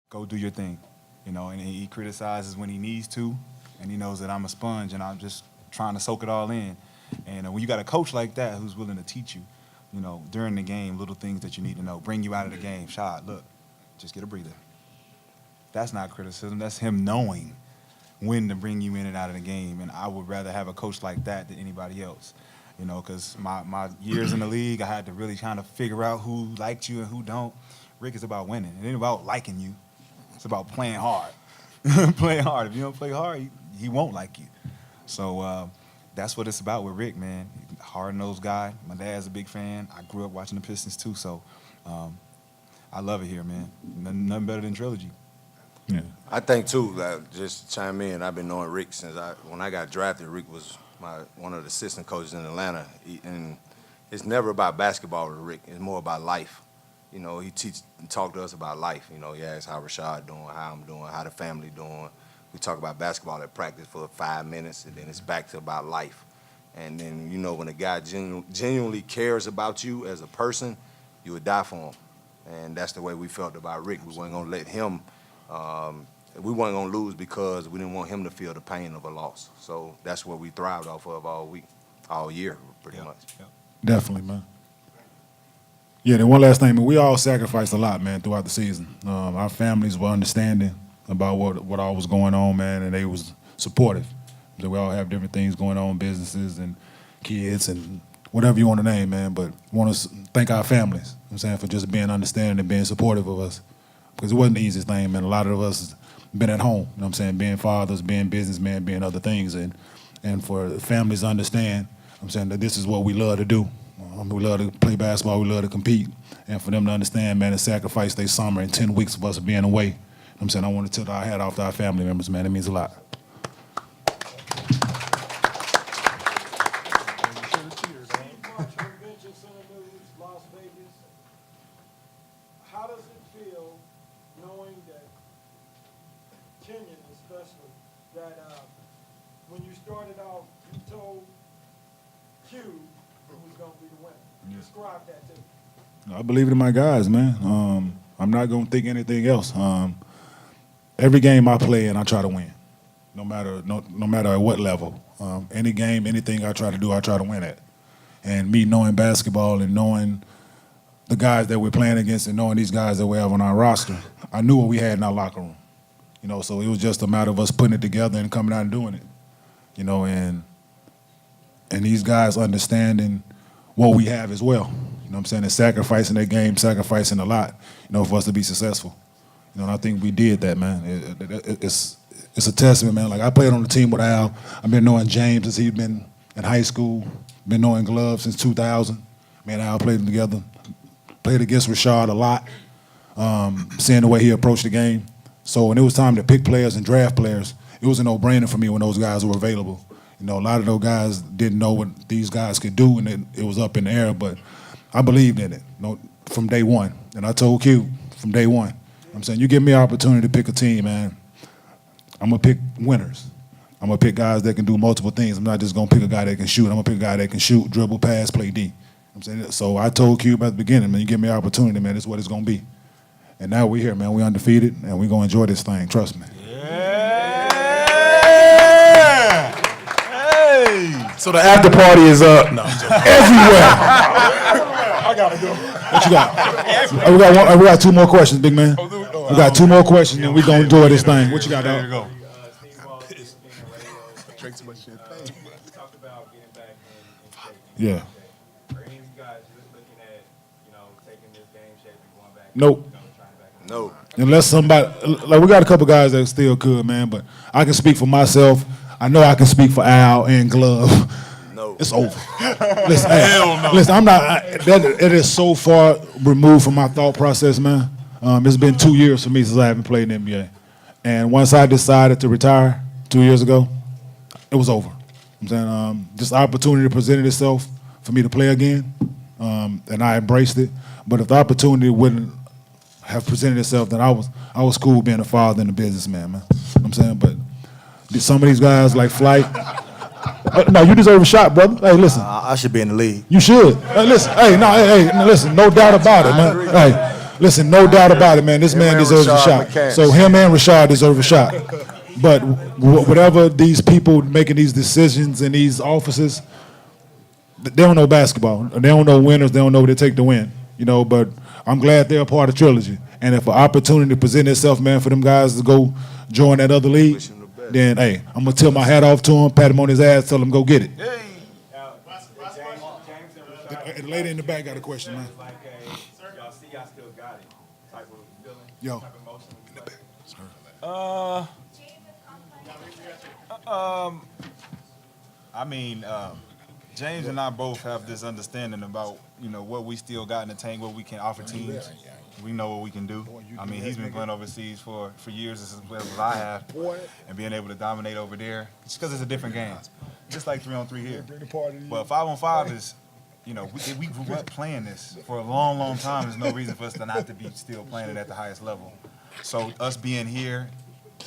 go do your thing, and he criticizes when he needs to, and he knows that I'm a sponge and I'm just trying to soak it all in. And when you got a coach like that who's willing to teach you, during the game, little things that you need to know, bring you out of the game. Shot, look, just get a breather. That's not criticism. That's him knowing when to bring you in and out of the game. And I would rather have a coach like that than anybody else, because my years in the league, I had to really kind of figure out who liked you and who don't. Rick is about winning. It ain't about liking you. It's about playing hard. Playing hard. If you don't play hard, he won't like you. So that's what it's about with Rick, man. Hard-nosed guy. My dad's a big fan. I grew up watching the Pistons too, so I love it here, man. Nothing better than Trilogy. Yeah. I think too, just to chime in, I've been knowing Rick since when I got drafted. Rick was one of the assistant coaches in Atlanta, and it's never about basketball with Rick. It's more about life. He talked to us about life. He asked how Rashad doing, how I'm doing, how the family doing. We talk about basketball at practice for 5 minutes, and then it's back to about life. And then, when a guy genuinely cares about you as a person, you would die for him. And that's the way we felt about Rick. We weren't going to let him, we weren't going to lose because we didn't want him to feel the pain of a loss. So that's what we thrived off of all year, pretty much. Yep. Definitely, man. Yeah, then one last thing, man. We all sacrificed a lot, man, throughout the season. Our families were understanding about what all was going on, man, and they was supportive. So we all have different things going on, businesses and kids and whatever you want to name, man. But want to thank our families, for just being understanding and being supportive of us. Because it wasn't the easiest thing, man. A lot of us been at home, being fathers, being businessmen, being other things. And for families to understand, that this is what we love to do. We love to play basketball, we love to compete. And for them to understand, man, and sacrifice their summer and 10 weeks of us being away. I want to tip our hat off to our family members, man. It means a lot. How does it feel knowing that Kenyon especially, that when you started off, you told Q who was going to be the winner? Yeah. Describe that to me. I believe in my guys, man. I'm not going to think anything else. Every game I play in, I try to win, no matter at what level. Any game, anything I try to do, I try to win at. And me knowing basketball and knowing the guys that we're playing against and knowing these guys that we have on our roster, I knew what we had in our locker room. So it was just a matter of us putting it together and coming out and doing it. And these guys understanding what we have as well. And sacrificing their game, sacrificing a lot, for us to be successful. And I think we did that, man. It's a testament, man. Like, I played on the team with Al. I've been knowing James since he'd been in high school. Been knowing Glove since 2000. Me and Al played together. Played against Rashad a lot, seeing the way he approached the game. So when it was time to pick players and draft players, it was a no-brainer for me when those guys were available. A lot of those guys didn't know what these guys could do, and it was up in the air, but I believed in it from day one. And I told Q from day one, you give me an opportunity to pick a team, man, I'm going to pick winners. I'm going to pick guys that can do multiple things. I'm not just going to pick a guy that can shoot. I'm going to pick a guy that can shoot, dribble, pass, play D. So I told Cube at the beginning, man, you give me an opportunity, man, this is what it's going to be. And now we're here, man. We're undefeated, and we're going to enjoy this thing. Trust me. Yeah! Hey! So the after party is everywhere. I got to go. What you got? We got two more questions, big man. We got two more questions, and we're going to enjoy this thing. What you got, dog? There you go. Talked about getting back in shape. Yeah. Are any of you guys just looking at, taking this game shape and going back? Nope. Trying back? No. Unless somebody, like, we got a couple guys that still could, man, but I can speak for myself. I know I can speak for Al and Glove. No. It's over. Listen, listen, I'm not, it is so far removed from my thought process, man. It's been 2 years for me since I haven't played in the NBA. And once I decided to retire 2 years ago, it was over. Just opportunity presented itself for me to play again, and I embraced it. But if the opportunity wouldn't have presented itself, then I was cool being a father and a businessman, man. But some of these guys like Flight, no, you deserve a shot, brother. Hey, listen. I should be in the league. You should. Listen, listen, no doubt about it, man. Hey, Listen, no doubt about it, man. This man and deserves a Rashad shot. McCants. So him and Rashad deserve a shot. But whatever these people making these decisions in these offices, they don't know basketball. They don't know winners. They don't know what it take to win. You know, but I'm glad they're a part of Trilogy. And if an opportunity present itself, man, for them guys to go join that other league, Wish him the best. then, hey, I'm going to tip my hat off to him, pat him on his ass, tell him go get it. Now, James and Rashad. The lady in the back got a question, man. Like y'all see, y'all still got it type of feeling, Yo. type of emotion. I mean, James and I both have this understanding about, you know, what we still got in the tank, what we can offer teams. We know what we can do. I mean, he's been playing overseas for years as well as I have, and being able to dominate over there, just because it's a different game, just like 3-on-3 here. But 5-on-5 is, you know, we grew up playing this for a long, long time. There's no reason for us to not to be still playing it at the highest level. So us being here,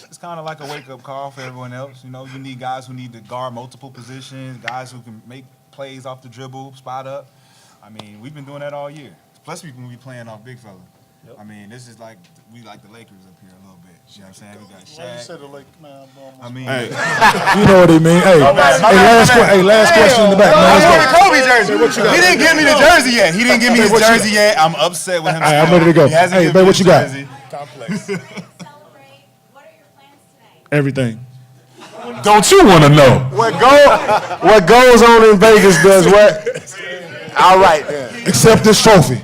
it's kind of like a wake-up call for everyone else. You know, you need guys who need to guard multiple positions, guys who can make plays off the dribble, spot up. I mean, we've been doing that all year. Plus, we can be playing off big fella. Yep. I mean, this is like, we like the Lakers up here a little bit. You know what I'm saying? We got Shaq. I mean, Hey, you know what he mean. Hey, last question in the back, man. Let's go. Kobe jersey. He didn't give me the jersey yet. He didn't give me his jersey yet. I'm upset with him. Hey, I'm ready to go. He hasn't Hey, given babe, me what his you got? jersey. Complex. Celebrate. What are your plans today? Everything. Don't you want to know? What goes on in Vegas does what? All right then. Except this trophy.